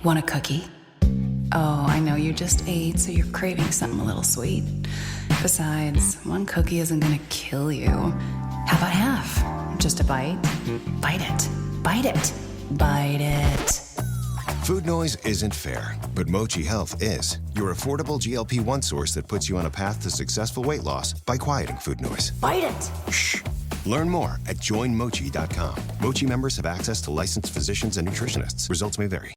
Want a cookie? Oh, I know you just ate, so you're craving something a little sweet. Besides, one cookie isn't gonna kill you. How about half? Just a bite? Bite it. Bite it. Bite it. Food noise isn't fair, but Mochi Health is. Your affordable GLP-1 source that puts you on a path to successful weight loss by quieting food noise. Bite it. Shh. Learn more at joinmochi.com. Mochi members have access to licensed physicians and nutritionists. Results may vary.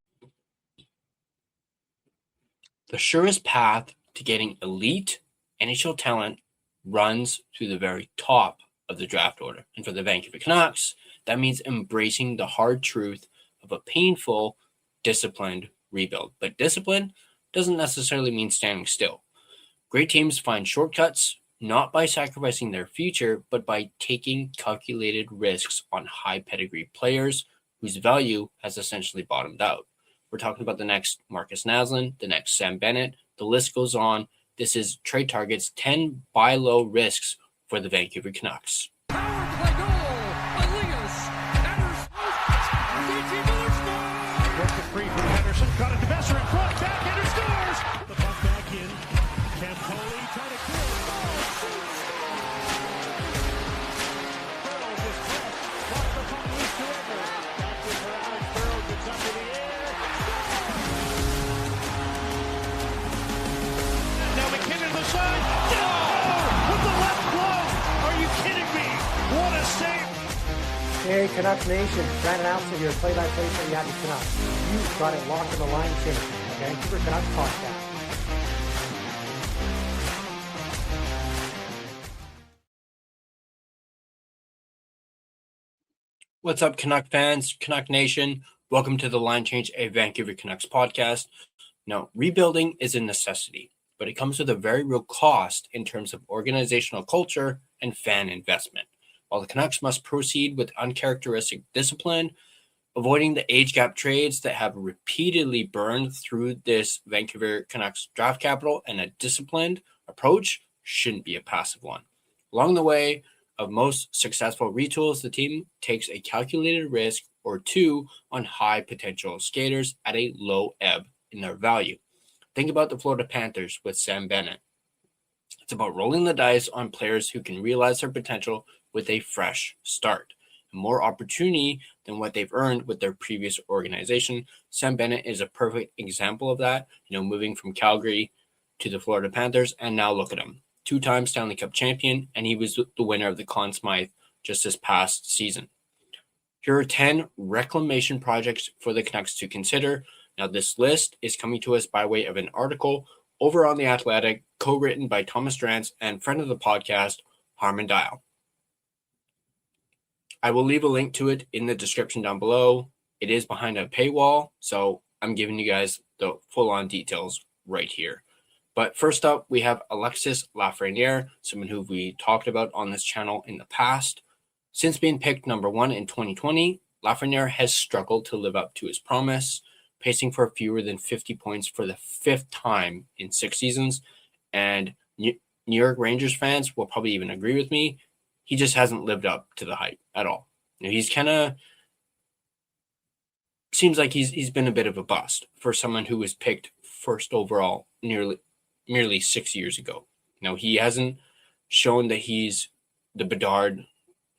The surest path to getting elite NHL talent runs to the very top of the draft order. And for the Vancouver Canucks, that means embracing the hard truth of a painful, disciplined rebuild. But discipline doesn't necessarily mean standing still. Great teams find shortcuts, not by sacrificing their future, but by taking calculated risks on high pedigree players whose value has essentially bottomed out. We're talking about the next Marcus Naslund, the next Sam Bennett. The list goes on. This is Trade Target's 10 buy low risks for the Vancouver Canucks. Power play goal. Elias. Anderson. DT Miller scores. Broke it free from Henderson. Got it to Besser in front. Backhander scores. The puck back in. Campoli trying to clear it. Burrows is pressed. Got the puck loose to Edwards. Back in for Alex Burrows. It's up in the air. Now McKinnon to the side. No! With the left glove. Are you kidding me? What a save! Hey, Canucks Nation. Brandon Alston here, play-by-play for the Yacht Canucks. You've got it locked in the line change. The Vancouver Canucks podcast. What's up, Canuck fans, Canuck Nation? Welcome to the Line Change, a Vancouver Canucks podcast. Now, rebuilding is a necessity, but it comes with a very real cost in terms of organizational culture and fan investment. While the Canucks must proceed with uncharacteristic discipline, avoiding the age gap trades that have repeatedly burned through this Vancouver Canucks draft capital, and a disciplined approach shouldn't be a passive one. Along the way of most successful retools, the team takes a calculated risk or two on high potential skaters at a low ebb in their value. Think about the Florida Panthers with Sam Bennett. It's about rolling the dice on players who can realize their potential with a fresh start. More opportunity than what they've earned with their previous organization. Sam Bennett is a perfect example of that, moving from Calgary to the Florida Panthers, and now look at him. 2-time Stanley Cup champion, and he was the winner of the Conn Smythe just this past season. Here are 10 reclamation projects for the Canucks to consider. Now, this list is coming to us by way of an article over on The Athletic, co-written by Thomas Drance and friend of the podcast, Harman Dial. I will leave a link to it in the description down below. It is behind a paywall, so I'm giving you guys the full-on details right here. But first up, we have Alexis Lafreniere, someone who we talked about on this channel in the past. Since being picked number 1 in 2020, Lafreniere has struggled to live up to his promise, pacing for fewer than 50 points for the 5th time in 6 seasons. And New York Rangers fans will probably even agree with me. He just hasn't lived up to the hype at all. He's kind of seems like he's been a bit of a bust for someone who was picked first overall nearly 6 years ago. He hasn't shown that he's the Bedard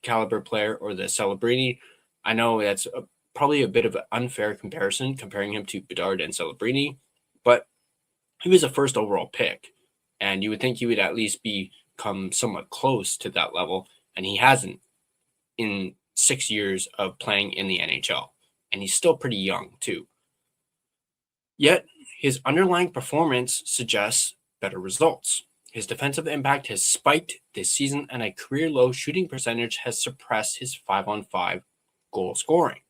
caliber player or the Celebrini. I know that's probably a bit of an unfair comparison, comparing him to Bedard and Celebrini, but he was a first overall pick, and you would think he would at least become somewhat close to that level, and he hasn't in 6 years of playing in the NHL, and he's still pretty young too. Yet, his underlying performance suggests better results. His defensive impact has spiked this season, and a career-low shooting percentage has suppressed his 5-on-5 goal scoring.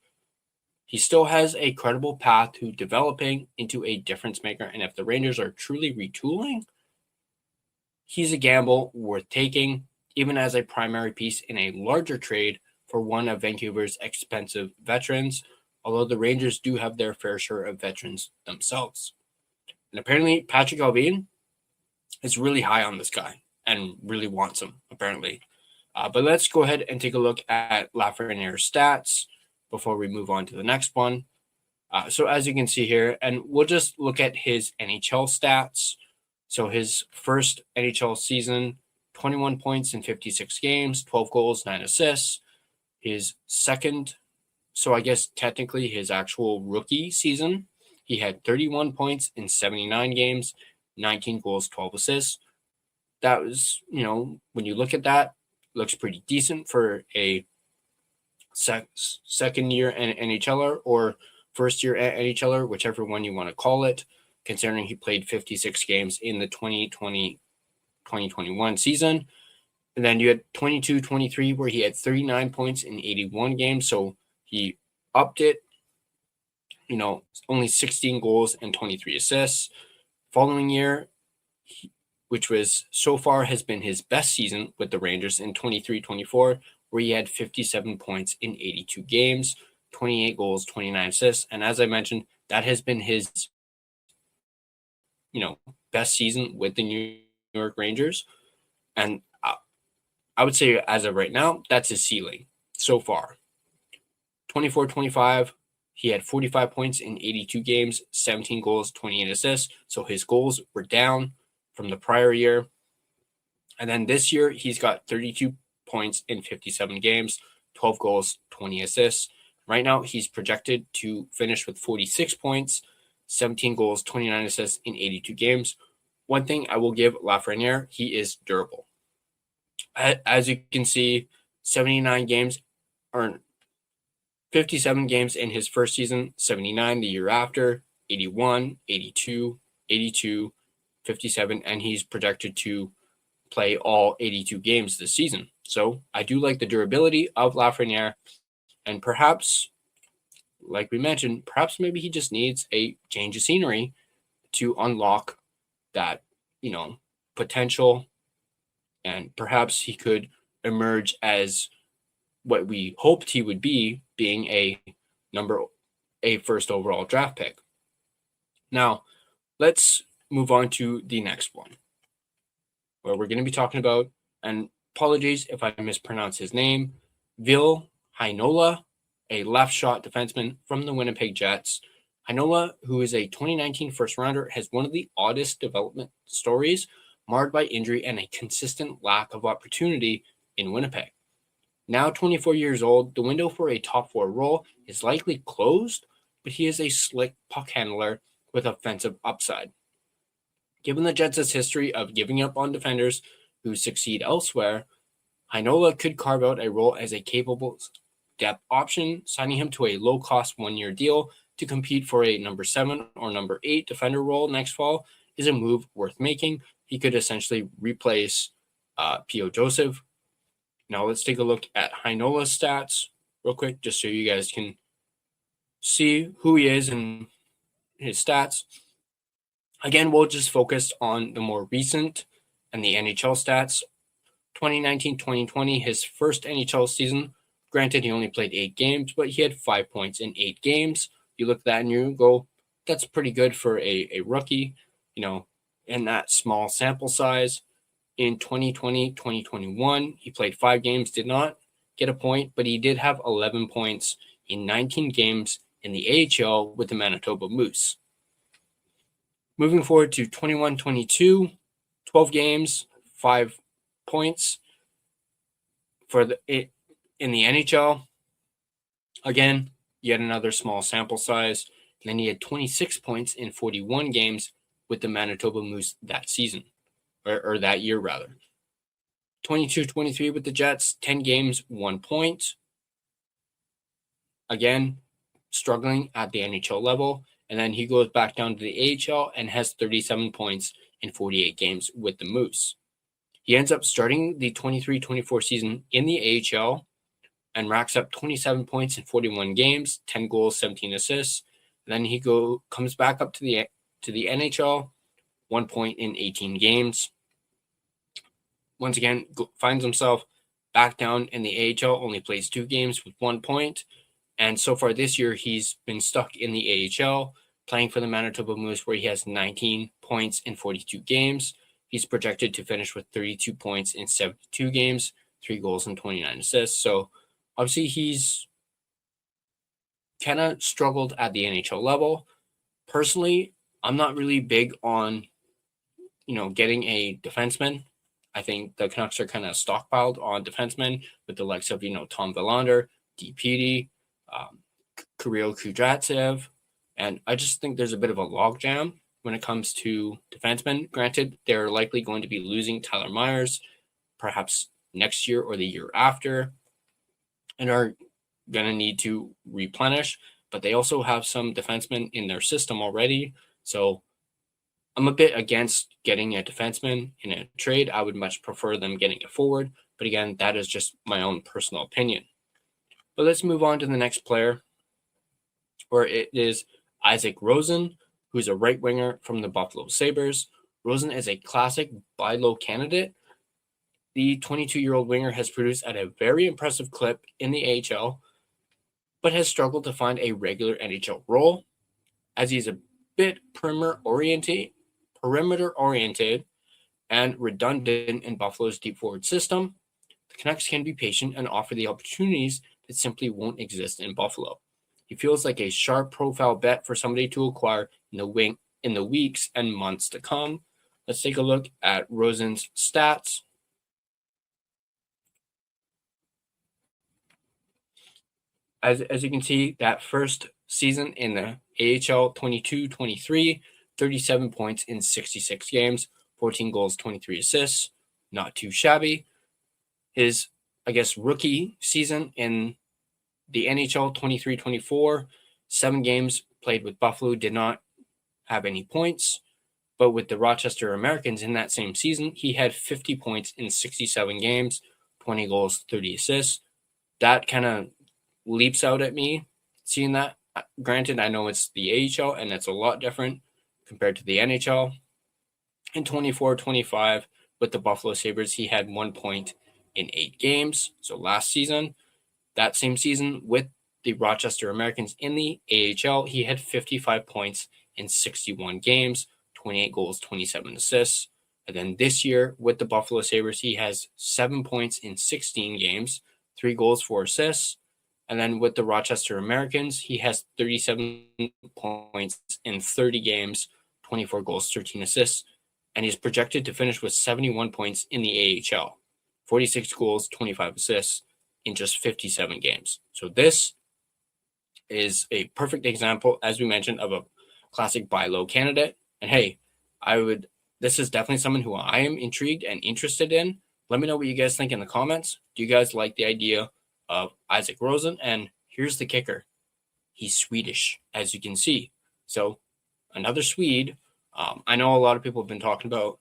He still has a credible path to developing into a difference maker, and if the Rangers are truly retooling, he's a gamble worth taking, even as a primary piece in a larger trade for one of Vancouver's expensive veterans, although the Rangers do have their fair share of veterans themselves. And apparently, Patrick Allvin is really high on this guy and really wants him, apparently. But let's go ahead and take a look at Lafreniere's stats before we move on to the next one. So as you can see here, and we'll just look at his NHL stats. So his first NHL season, 21 points in 56 games, 12 goals, 9 assists. His second, so I guess technically his actual rookie season, he had 31 points in 79 games, 19 goals, 12 assists. That was, when you look at that, looks pretty decent for a second year NHLer or first year NHLer, whichever one you want to call it, considering he played 56 games in the 2020-2021 season. And then you had 22-23 where he had 39 points in 81 games. So he upped it, only 16 goals and 23 assists. Following year, which was so far has been his best season with the Rangers in 23-24, where he had 57 points in 82 games, 28 goals, 29 assists. And as I mentioned, that has been his, best season with the New York Rangers. And I would say as of right now, that's his ceiling so far. 24-25, he had 45 points in 82 games, 17 goals, 28 assists. So his goals were down from the prior year. And then this year, he's got 32 points in 57 games, 12 goals, 20 assists. Right now, he's projected to finish with 46 points, 17 goals, 29 assists in 82 games. One thing I will give Lafreniere, he is durable. As you can see, 79 games or 57 games in his first season, 79 the year after, 81, 82, 82, 57, and he's projected to play all 82 games this season. So I do like the durability of Lafreniere, and perhaps, like we mentioned, perhaps maybe he just needs a change of scenery to unlock that, potential, and perhaps he could emerge as what we hoped he would be, being a first overall draft pick. Now, let's move on to the next one, where we're going to be talking about, and apologies if I mispronounce his name, Ville Heinola, a left shot defenseman from the Winnipeg Jets. Heinola, who is a 2019 first rounder, has one of the oddest development stories, marred by injury and a consistent lack of opportunity in Winnipeg. Now 24 years old, the window for a top four role is likely closed, but he is a slick puck handler with offensive upside. Given the Jets' history of giving up on defenders who succeed elsewhere, Heinola could carve out a role as a capable depth option. Signing him to a low-cost one-year deal to compete for a number 7 or number 8 defender role next fall is a move worth making. He could essentially replace P.O. Joseph. Now let's take a look at Heinola's stats real quick, just so you guys can see who he is and his stats. Again, we'll just focus on the more recent and the NHL stats. 2019-2020, his first NHL season. Granted, he only played 8 games, but he had 5 points in 8 games. You look at that and you go, that's pretty good for a rookie, in that small sample size. In 2020-2021, he played 5 games, did not get a point, but he did have 11 points in 19 games in the AHL with the Manitoba Moose. Moving forward to 21-22, 12 games, 5 points in the NHL. Again, yet another small sample size. And then he had 26 points in 41 games with the Manitoba Moose that season, or that year rather. 22-23 with the Jets, 10 games, 1 point. Again, struggling at the NHL level. And then he goes back down to the AHL and has 37 points in 48 games with the Moose. He ends up starting the 23-24 season in the AHL and racks up 27 points in 41 games, 10 goals, 17 assists. Then he comes back up to the NHL, 1 point in 18 games. Once again, finds himself back down in the AHL, only plays 2 games with 1 point. And so far this year, he's been stuck in the AHL, playing for the Manitoba Moose, where he has 19 points in 42 games. He's projected to finish with 32 points in 72 games, 3 goals and 29 assists. So obviously he's kind of struggled at the NHL level. Personally, I'm not really big on, getting a defenseman. I think the Canucks are kind of stockpiled on defensemen with the likes of, Tom Willander, DPD, Kirill Kudryavtsev, and I just think there's a bit of a logjam when it comes to defensemen. Granted, they're likely going to be losing Tyler Myers perhaps next year or the year after and are going to need to replenish, but they also have some defensemen in their system already. So I'm a bit against getting a defenseman in a trade. I would much prefer them getting a forward, but again, that is just my own personal opinion. But let's move on to the next player, where it is Isaac Rosen, who's a right winger from the Buffalo Sabres. Rosen is a classic buy low candidate. The 22-year-old winger has produced at a very impressive clip in the AHL, but has struggled to find a regular NHL role, as he's a bit perimeter-oriented and redundant in Buffalo's deep forward system. The Canucks can be patient and offer the opportunities that simply won't exist in Buffalo. He feels like a sharp profile bet for somebody to acquire in the weeks and months to come. Let's take a look at Rosen's stats. As you can see, that first season in the AHL 22-23, 37 points in 66 games, 14 goals, 23 assists, not too shabby. His, rookie season in the NHL 23-24, 7 games played with Buffalo, did not have any points. But with the Rochester Americans in that same season, he had 50 points in 67 games, 20 goals, 30 assists. That kind of leaps out at me seeing that. Granted, I know it's the AHL and it's a lot different compared to the NHL. In 24-25 with the Buffalo Sabres, he had 1 point in 8 games. So last season, that same season with the Rochester Americans in the AHL, he had 55 points in 61 games, 28 goals, 27 assists. And then this year with the Buffalo Sabres, he has 7 points in 16 games, 3 goals, 4 assists. And then with the Rochester Americans, he has 37 points in 30 games, 24 goals, 13 assists. And he's projected to finish with 71 points in the AHL, 46 goals, 25 assists in just 57 games. So this is a perfect example, as we mentioned, of a classic buy low candidate. And hey, this is definitely someone who I am intrigued and interested in. Let me know what you guys think in the comments. Do you guys like the idea of Isaac Rosen? And here's the kicker. He's Swedish, as you can see. So another Swede. I know a lot of people have been talking about,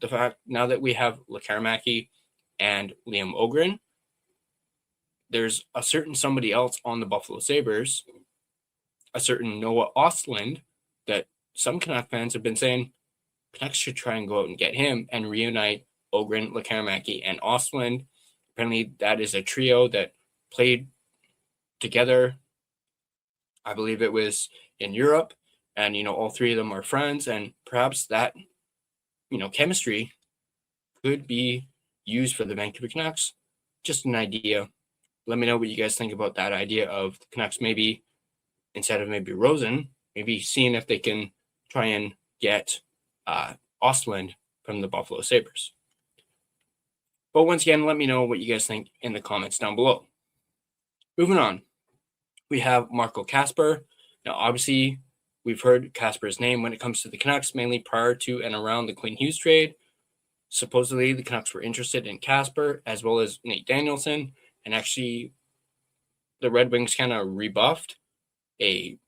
the fact now that we have Lekkerimäki and Liam Öhgren, there's a certain somebody else on the Buffalo Sabres, a certain Noah Ostlund, that some Canuck fans have been saying Canucks should try and go out and get him and reunite Öhgren, Lekkerimäki, and Ostlund. Apparently, that is a trio that played together. I believe it was in Europe, and all three of them are friends, and perhaps that chemistry could be used for the Vancouver Canucks. Just an idea. Let me know what you guys think about that idea of the Canucks maybe, instead of maybe Rosen, maybe seeing if they can try and get Ostlund from the Buffalo Sabres. But once again, let me know what you guys think in the comments down below. Moving on, we have Marco Kasper. Now, obviously, we've heard Kasper's name when it comes to the Canucks, mainly prior to and around the Quinn Hughes trade. Supposedly, the Canucks were interested in Kasper as well as Nate Danielson, and actually, the Red Wings kind of rebuffed the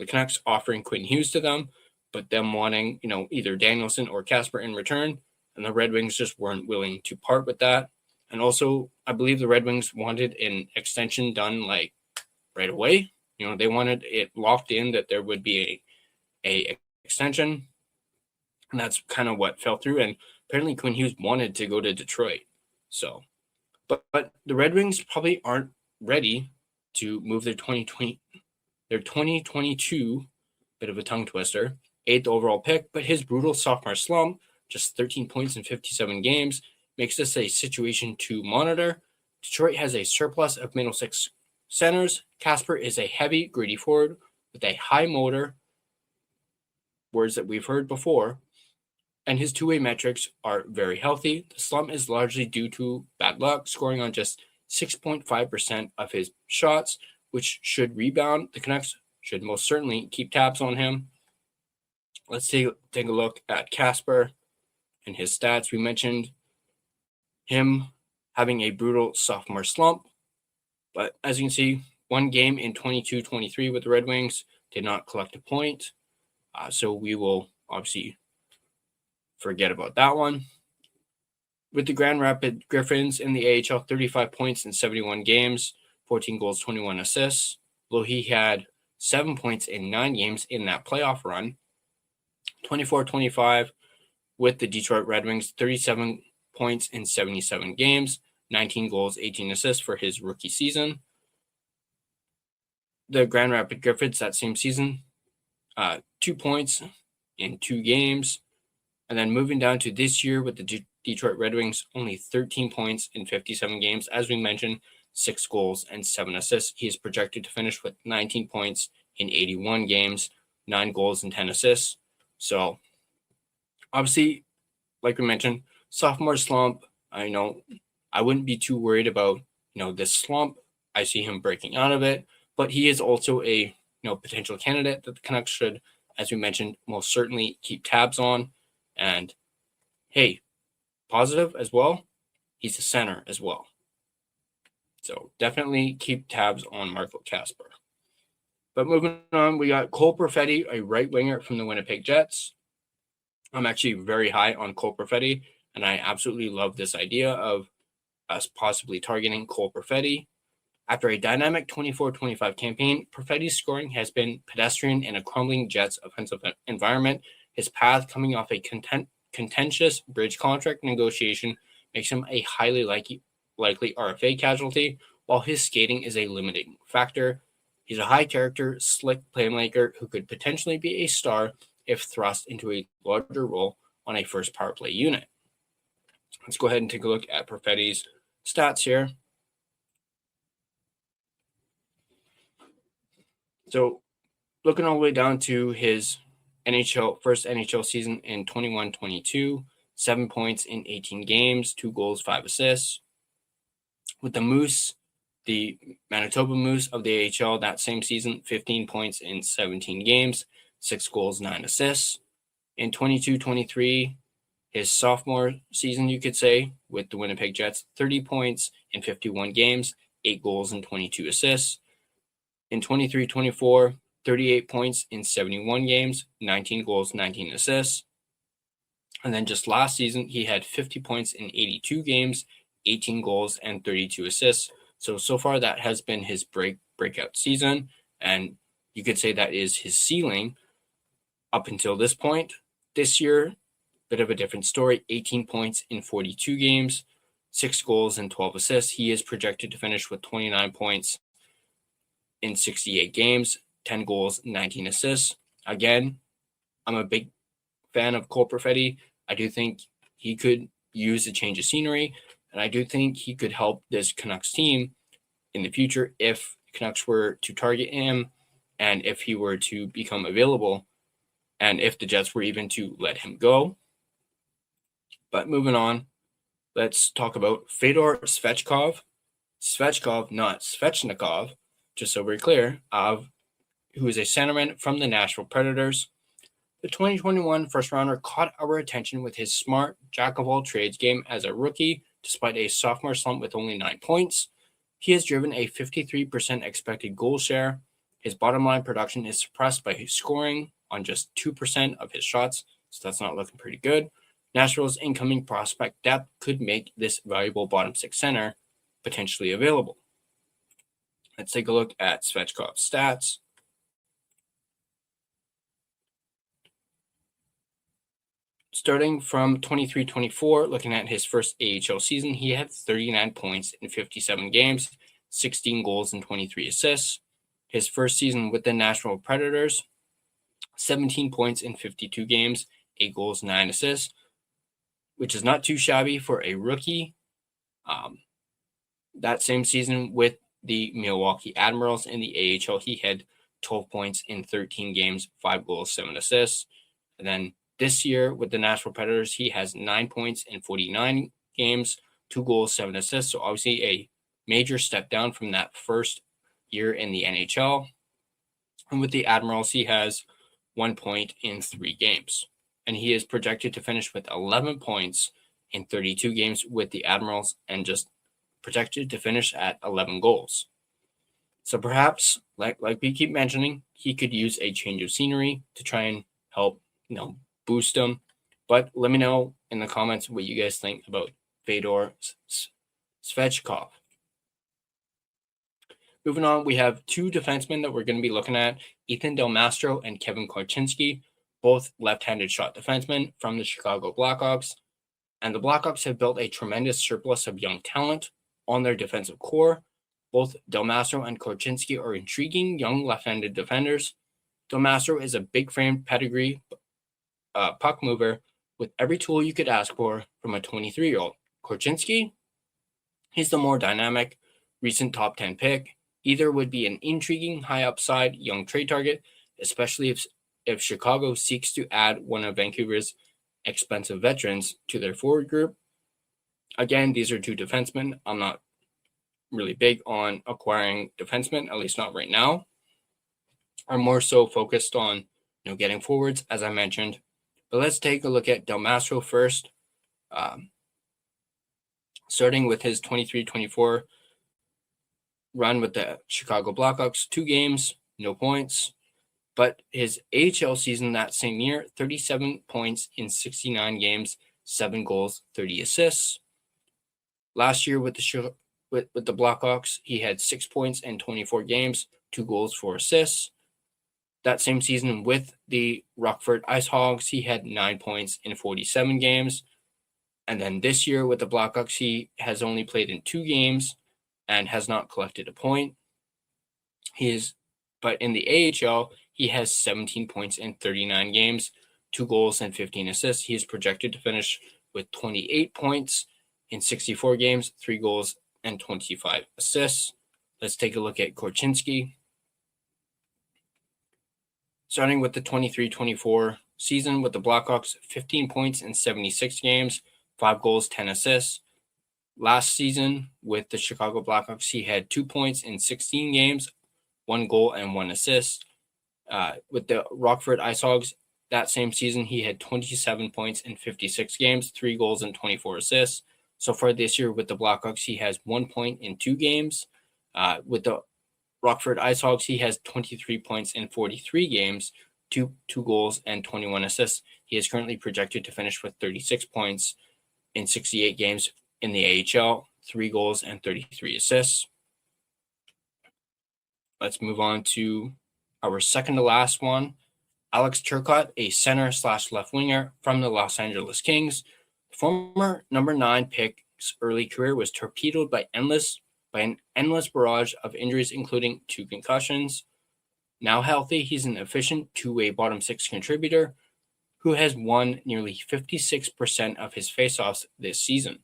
Canucks offering Quinn Hughes to them, but them wanting either Danielson or Kasper in return. And the Red Wings just weren't willing to part with that. And also, I believe the Red Wings wanted an extension done right away. They wanted it locked in that there would be a extension. And that's kind of what fell through. And apparently Quinn Hughes wanted to go to Detroit. So, but the Red Wings probably aren't ready to move their 2022, bit of a tongue twister, 8th overall pick, but his brutal sophomore slump, just 13 points in 57 games, makes this a situation to monitor. Detroit has a surplus of middle six centers, Casper is a heavy, gritty forward with a high motor, words that we've heard before, and his two-way metrics are very healthy. The slump is largely due to bad luck, scoring on just 6.5% of his shots, which should rebound. The Canucks should most certainly keep tabs on him. Let's take a look at Casper and his stats. We mentioned him having a brutal sophomore slump, but as you can see, one game in 22-23 with the Red Wings did not collect a point, so we will obviously forget about that one. With the Grand Rapids Griffins in the AHL, 35 points in 71 games, 14 goals, 21 assists. Although he had 7 points in 9 games in that playoff run. 24-25 with the Detroit Red Wings, 37 points in 77 games, 19 goals, 18 assists for his rookie season. The Grand Rapids Griffins that same season, 2 points in 2 games. And then moving down to this year with the Detroit Red Wings, only 13 points in 57 games. As we mentioned, 6 goals and 7 assists. He is projected to finish with 19 points in 81 games, 9 goals and 10 assists. So, obviously, like we mentioned, sophomore slump. I wouldn't be too worried about, this slump. I see him breaking out of it. But he is also a, potential candidate that the Canucks should, as we mentioned, most certainly keep tabs on. And hey, positive as well, he's a center as well. So definitely keep tabs on Marco Casper. But moving on, we got Cole Perfetti, a right winger from the Winnipeg Jets. I'm actually very high on Cole Perfetti, and I absolutely love this idea of us possibly targeting Cole Perfetti. After a dynamic 24-25 campaign, Perfetti's scoring has been pedestrian in a crumbling Jets offensive environment. His path coming off a contentious bridge contract negotiation makes him a highly likely RFA casualty, while his skating is a limiting factor. He's a high-character, slick playmaker who could potentially be a star if thrust into a larger role on a first power play unit. Let's go ahead and take a look at Perfetti's stats here. So, looking all the way down to his first NHL season in 21-22, 7 points in 18 games, 2 goals, 5 assists. With the Moose, the Manitoba Moose of the AHL that same season, 15 points in 17 games, 6 goals, 9 assists. In 22-23, his sophomore season, you could say, with the Winnipeg Jets, 30 points in 51 games, 8 goals, and 22 assists. In 23-24, 38 points in 71 games, 19 goals, 19 assists. And then just last season, he had 50 points in 82 games, 18 goals, and 32 assists. So far, that has been his breakout season. And you could say that is his ceiling up until this point. This year, bit of a different story, 18 points in 42 games, 6 goals, and 12 assists. He is projected to finish with 29 points in 68 games, 10 goals, 19 assists. Again, I'm a big fan of Cole Perfetti. I do think he could use a change of scenery, and I do think he could help this Canucks team in the future if Canucks were to target him and if he were to become available and if the Jets were even to let him go. But moving on, let's talk about Fedor Svechkov. Svechkov, not Svechnikov, just so we're clear, who is a centerman from the Nashville Predators. The 2021 first-rounder caught our attention with his smart, jack-of-all-trades game as a rookie, despite a sophomore slump with only 9 points. He has driven a 53% expected goal share. His bottom-line production is suppressed by his scoring on just 2% of his shots, so that's not looking pretty good. Nashville's incoming prospect depth could make this valuable bottom-six center potentially available. Let's take a look at Svechkov's stats. Starting from 23-24, looking at his first AHL season, he had 39 points in 57 games, 16 goals, and 23 assists. His first season with the Nashville Predators, 17 points in 52 games, 8 goals, 9 assists, which is not too shabby for a rookie. That same season with the Milwaukee Admirals in the AHL, he had 12 points in 13 games, 5 goals, 7 assists. And then this year with the Nashville Predators, he has 9 points in 49 games, 2 goals, 7 assists. So obviously a major step down from that first year in the NHL. And with the Admirals, he has 1 point in 3 games. And he is projected to finish with 11 points in 32 games with the Admirals and just projected to finish at 11 goals. So perhaps, like we keep mentioning, he could use a change of scenery to try and help, boost him. But let me know in the comments what you guys think about Fedor Svechkov. Moving on, we have 2 defensemen that we're going to be looking at, Ethan Del Mastro and Kevin Korchinski, both left-handed shot defensemen from the Chicago Blackhawks. And the Blackhawks have built a tremendous surplus of young talent on their defensive core. Both Del Mastro and Korchinski are intriguing young left-handed defenders. Del Mastro is a big-frame pedigree puck mover with every tool you could ask for from a 23-year-old. Korchinski, he's the more dynamic, recent top 10 pick. Either would be an intriguing, high-upside young trade target, especially if Chicago seeks to add one of Vancouver's expensive veterans to their forward group. Again, these are 2 defensemen. I'm not really big on acquiring defensemen, at least not right now. I'm more so focused on getting forwards, as I mentioned. But let's take a look at Del Mastro first. Starting with his 23-24 run with the Chicago Blackhawks, 2 games, no points. But his AHL season that same year, 37 points in 69 games, 7 goals, 30 assists. Last year with the Blackhawks, he had 6 points in 24 games, 2 goals, 4 assists. That same season with the Rockford IceHogs, he had 9 points in 47 games. And then this year with the Blackhawks, he has only played in 2 games and has not collected a point. But in the AHL, he has 17 points in 39 games, 2 goals and 15 assists. He is projected to finish with 28 points in 64 games, 3 goals and 25 assists. Let's take a look at Korchinski. Starting with the 23-24 season with the Blackhawks, 15 points in 76 games, 5 goals, 10 assists. Last season with the Chicago Blackhawks, he had 2 points in 16 games, 1 goal and 1 assist. With the Rockford IceHogs, that same season, he had 27 points in 56 games, 3 goals and 24 assists. So far this year with the Blackhawks, he has 1 point in 2 games. With the Rockford IceHogs, he has 23 points in 43 games, 2 goals and 21 assists. He is currently projected to finish with 36 points in 68 games in the AHL, 3 goals and 33 assists. Let's move on to our second to last one. Alex Turcotte, a center/left winger from the Los Angeles Kings. Former number 9 pick's early career was torpedoed by an endless barrage of injuries, including 2 concussions. Now healthy, he's an efficient 2-way bottom 6 contributor who has won nearly 56% of his faceoffs this season.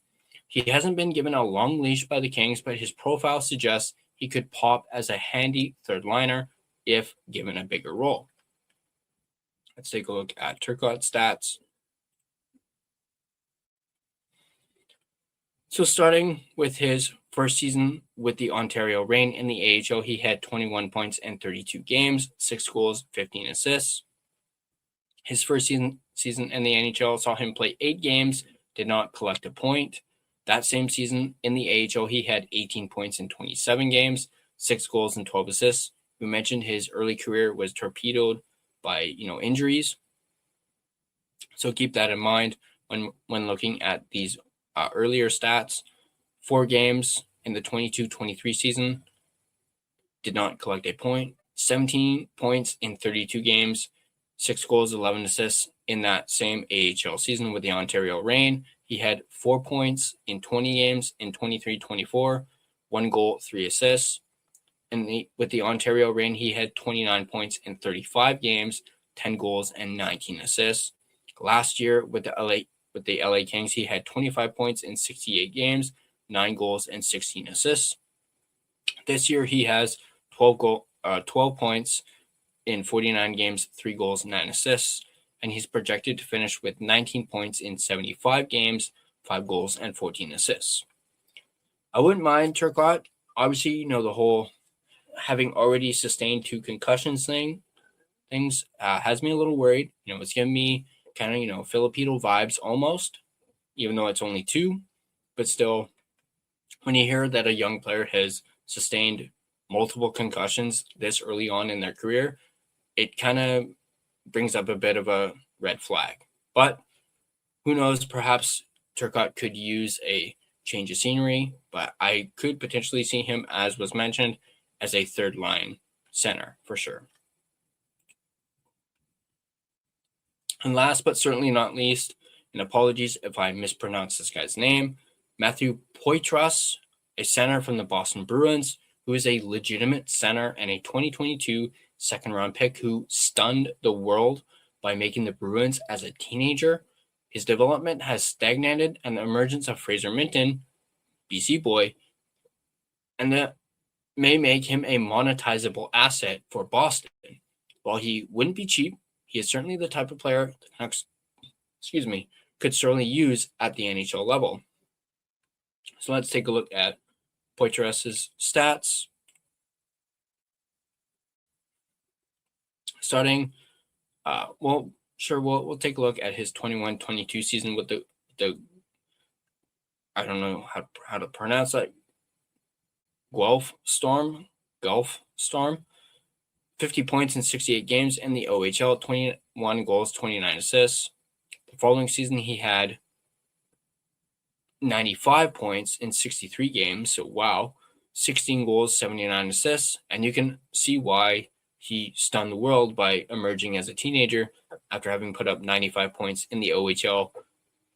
He hasn't been given a long leash by the Kings, but his profile suggests he could pop as a handy third liner if given a bigger role. Let's take a look at Turcotte's stats. So starting with his first season with the Ontario Reign in the AHL, he had 21 points in 32 games, 6 goals, 15 assists. His first season in the NHL saw him play 8 games, did not collect a point. That same season in the AHL, he had 18 points in 27 games, 6 goals and 12 assists. We mentioned his early career was torpedoed by injuries. So keep that in mind when looking at these earlier stats. 4 games in the 22-23 season, did not collect a point. 17 points in 32 games, 6 goals, 11 assists in that same AHL season with the Ontario Reign. He had 4 points in 20 games in 23-24, 1 goal, 3 assists. And with the Ontario Reign, he had 29 points in 35 games, 10 goals, and 19 assists. Last year with the LA Kings, he had 25 points in 68 games, 9 goals, and 16 assists. This year, he has 12 points in 49 games, 3 goals, 9 assists, and he's projected to finish with 19 points in 75 games, 5 goals, and 14 assists. I wouldn't mind Turcotte. Obviously, the whole having already sustained 2 concussions things has me a little worried. It's giving me kind of, Filipino vibes almost, even though it's only 2. But still, when you hear that a young player has sustained multiple concussions this early on in their career, it kind of brings up a bit of a red flag. But who knows, perhaps Turcotte could use a change of scenery, but I could potentially see him, as was mentioned, as a third-line center for sure. And last but certainly not least, and apologies if I mispronounce this guy's name, Matthew Poitras, a center from the Boston Bruins, who is a legitimate center and a 2022 second-round pick who stunned the world by making the Bruins as a teenager. His development has stagnated, and the emergence of Fraser Minton, BC boy, and that may make him a monetizable asset for Boston. While he wouldn't be cheap, he is certainly the type of player the Canucks, could certainly use at the NHL level. So let's take a look at Poitras' stats. Starting, we'll take a look at his 21-22 season with the I don't know how to pronounce that, Gulf Storm. 50 points in 68 games in the OHL, 21 goals, 29 assists. The following season, he had 95 points in 63 games, so wow, 16 goals, 79 assists, and you can see why he stunned the world by emerging as a teenager after having put up 95 points in the OHL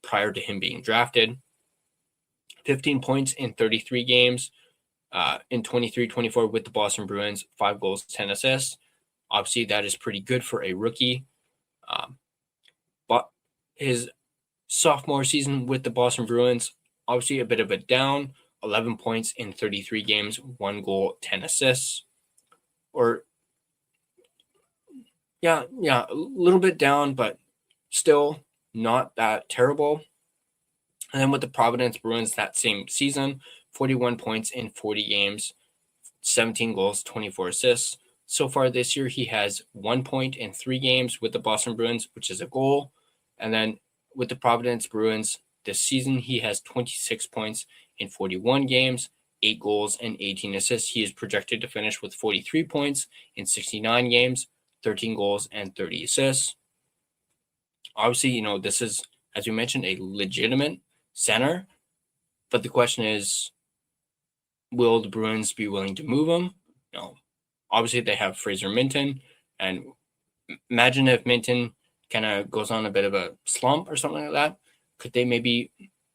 prior to him being drafted. 15 points in 33 games in 23-24 with the Boston Bruins, 5 goals, 10 assists. Obviously, that is pretty good for a rookie. But his sophomore season with the Boston Bruins, obviously a bit of a down, 11 points in 33 games, 1 goal, 10 assists. Yeah, a little bit down, but still not that terrible. And then with the Providence Bruins that same season, 41 points in 40 games, 17 goals, 24 assists. So far this year, he has 1 point in 3 games with the Boston Bruins, which is a goal. And then with the Providence Bruins this season, he has 26 points in 41 games, 8 goals, and 18 assists. He is projected to finish with 43 points in 69 games, 13 goals, and 30 assists. Obviously, this is, as we mentioned, a legitimate center. But the question is, will the Bruins be willing to move him? Obviously, they have Fraser Minton. And imagine if Minton kind of goes on a bit of a slump or something like that. Could they maybe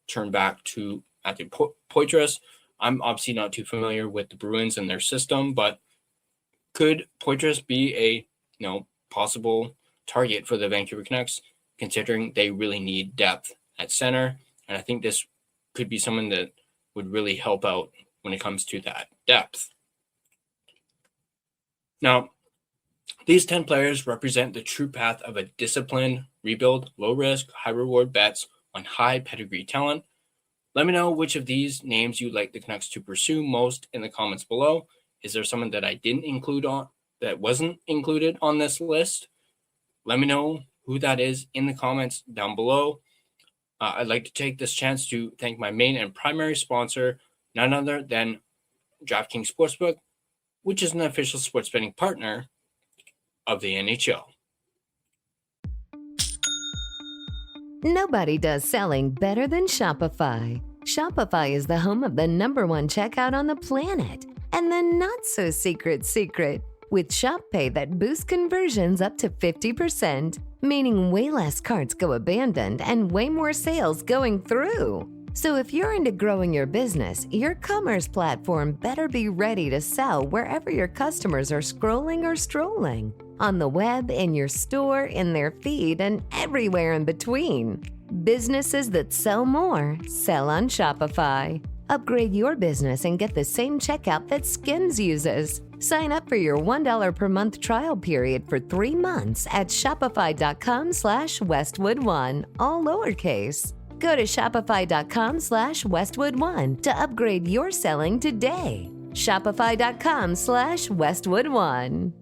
turn back to Matthew Poitras? I'm obviously not too familiar with the Bruins and their system, but could Poitras be a possible target for the Vancouver Canucks, considering they really need depth at center? And I think this could be someone that would really help out when it comes to that depth. Now, these 10 players represent the true path of a disciplined, rebuild, low-risk, high-reward bets on high pedigree talent. Let me know which of these names you'd like the Canucks to pursue most in the comments below. Is there someone that I didn't include that wasn't included on this list? Let me know who that is in the comments down below. I'd like to take this chance to thank my main and primary sponsor, none other than DraftKings Sportsbook, which is an official sports betting partner of the NHL. Nobody does selling better than Shopify. Shopify is the home of the #1 checkout on the planet. And the not-so-secret secret, with Shop Pay that boosts conversions up to 50%, meaning way less carts go abandoned and way more sales going through. So if you're into growing your business, your commerce platform better be ready to sell wherever your customers are scrolling or strolling. On the web, in your store, in their feed, and everywhere in between. Businesses that sell more, sell on Shopify. Upgrade your business and get the same checkout that Skims uses. Sign up for your $1 per month trial period for 3 months at shopify.com/Westwood1, all lowercase. Go to shopify.com/Westwood1 to upgrade your selling today. Shopify.com/Westwood1.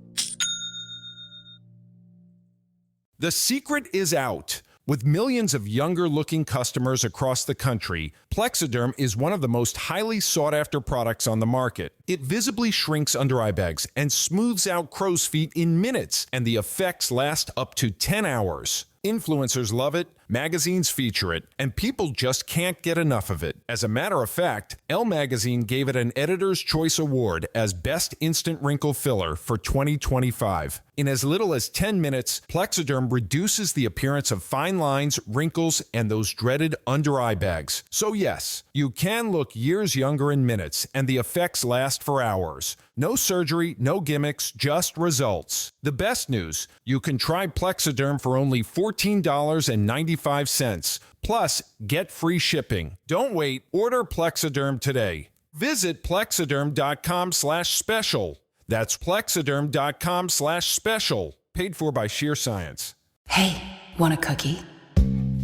The secret is out. With millions of younger-looking customers across the country, Plexiderm is one of the most highly sought-after products on the market. It visibly shrinks under-eye bags and smooths out crow's feet in minutes, and the effects last up to 10 hours. Influencers love it, magazines feature it, and people just can't get enough of it. As a matter of fact, Elle Magazine gave it an Editor's Choice Award as Best Instant Wrinkle Filler for 2025. In as little as 10 minutes, Plexiderm reduces the appearance of fine lines, wrinkles, and those dreaded under-eye bags. So yes, you can look years younger in minutes, and the effects last for hours. No surgery, no gimmicks, just results. The best news, you can try Plexiderm for only $14.95. Plus, get free shipping. Don't wait. Order Plexiderm today. Visit plexiderm.com/special. That's plexiderm.com/special. Paid for by Sheer Science. Hey, want a cookie?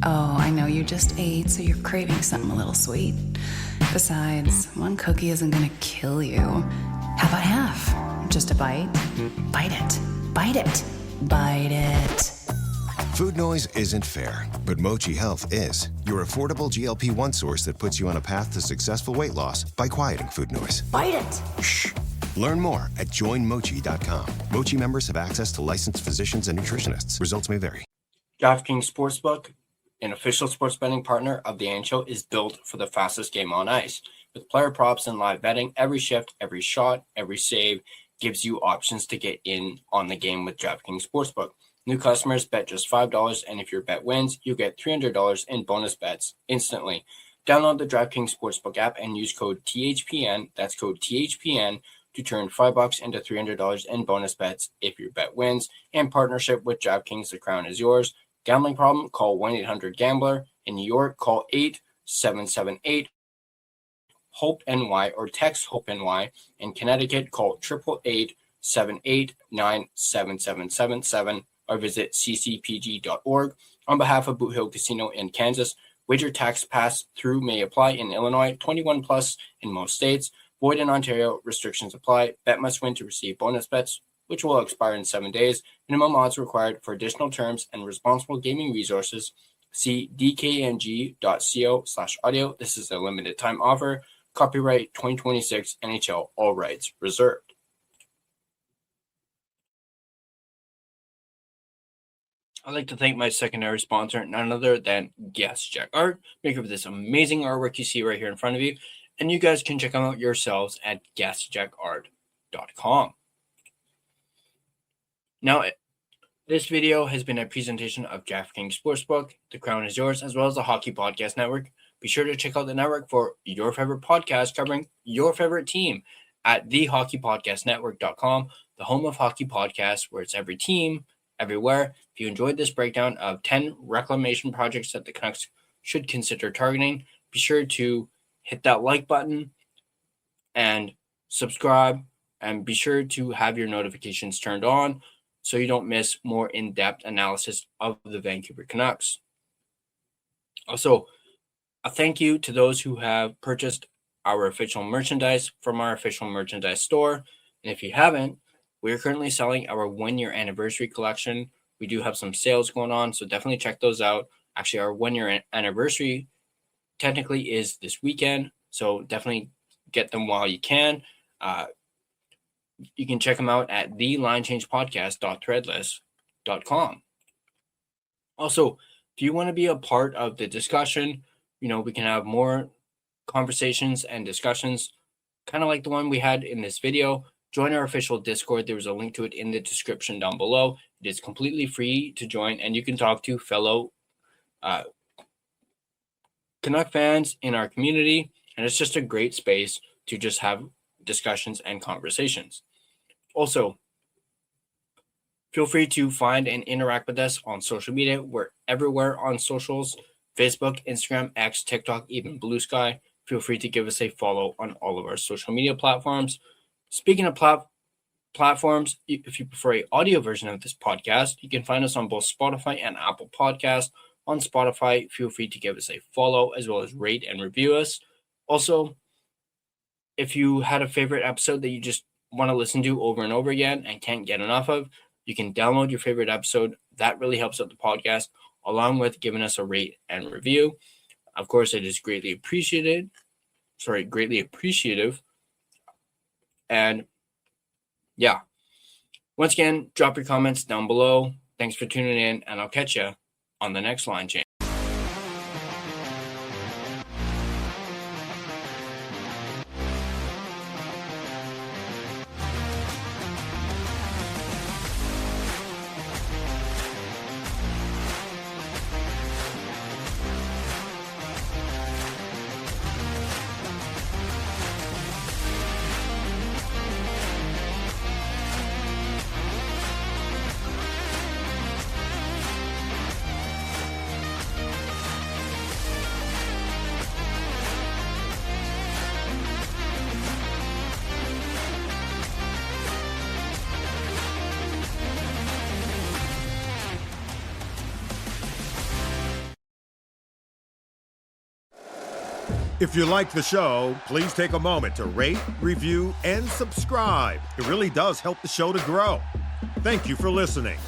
Oh, I know you just ate, so you're craving something a little sweet. Besides, one cookie isn't gonna kill you. How about half? Just a bite? Bite it. Bite it. Bite it. Food noise isn't fair, but Mochi Health is. Your affordable GLP-1 source that puts you on a path to successful weight loss by quieting food noise. Bite it. Shh. Learn more at joinmochi.com. Mochi members have access to licensed physicians and nutritionists. Results may vary. DraftKings Sportsbook, an official sports betting partner of the NHL, is built for the fastest game on ice. With player props and live betting, every shift, every shot, every save gives you options to get in on the game with DraftKings Sportsbook. New customers bet just $5, and if your bet wins, you get $300 in bonus bets instantly. Download the DraftKings Sportsbook app and use code THPN, that's code THPN, to turn $5 into $300 in bonus bets if your bet wins. In partnership with DraftKings, the crown is yours. Gambling problem? Call 1-800-GAMBLER. In New York, call 877-8-HOPE-NY or text HOPE-NY. In Connecticut, call 888-789-7777 or visit ccpg.org. On behalf of Boot Hill Casino in Kansas, wager tax pass-through may apply in Illinois, 21 plus in most states. Void in Ontario, restrictions apply. Bet must win to receive bonus bets, which will expire in 7 days. Minimum odds required. For additional terms and responsible gaming resources, see dkng.co/audio. This is a limited time offer. Copyright 2026 NHL, all rights reserved. I'd like to thank my secondary sponsor, none other than Gassy Jack Art, maker of this amazing artwork you see right here in front of you. And you guys can check them out yourselves at GassyJackArt.com. Now, this video has been a presentation of DraftKings Sportsbook. The crown is yours, as well as the Hockey Podcast Network. Be sure to check out the network for your favorite podcast covering your favorite team at thehockeypodcastnetwork.com, the home of hockey podcasts, where it's every team, everywhere. If you enjoyed this breakdown of 10 reclamation projects that the Canucks should consider targeting, be sure to hit that like button and subscribe, and be sure to have your notifications turned on so you don't miss more in-depth analysis of the Vancouver Canucks. Also, a thank you to those who have purchased our official merchandise from our official merchandise store. And if you haven't, we are currently selling our 1-year anniversary collection. We do have some sales going on, so definitely check those out. Actually, our 1-year anniversary technically is this weekend, so definitely get them while you can. You can check them out at thelinechangepodcast.threadless.com. Also, if you want to be a part of the discussion, we can have more conversations and discussions, kind of like the one we had in this video. Join our official Discord. There was a link to it in the description down below. It is completely free to join, and you can talk to fellow Canuck fans in our community, and it's just a great space to just have discussions and conversations. Also, feel free to find and interact with us on social media. We're everywhere on socials: Facebook, Instagram, X, TikTok, even Blue Sky. feel free to give us a follow on all of our social media platforms. Speaking of platforms, if you prefer an audio version of this podcast, you can find us on both Spotify and Apple Podcasts. On Spotify, feel free to give us a follow as well as rate and review us. Also, if you had a favorite episode that you just want to listen to over and over again and can't get enough of, you can download your favorite episode. That really helps out the podcast, along with giving us a rate and review. Of course, it is greatly appreciative. And yeah, once again, drop your comments down below. Thanks for tuning in, and I'll catch you on the next line change. If you like the show, please take a moment to rate, review, and subscribe. It really does help the show to grow. Thank you for listening.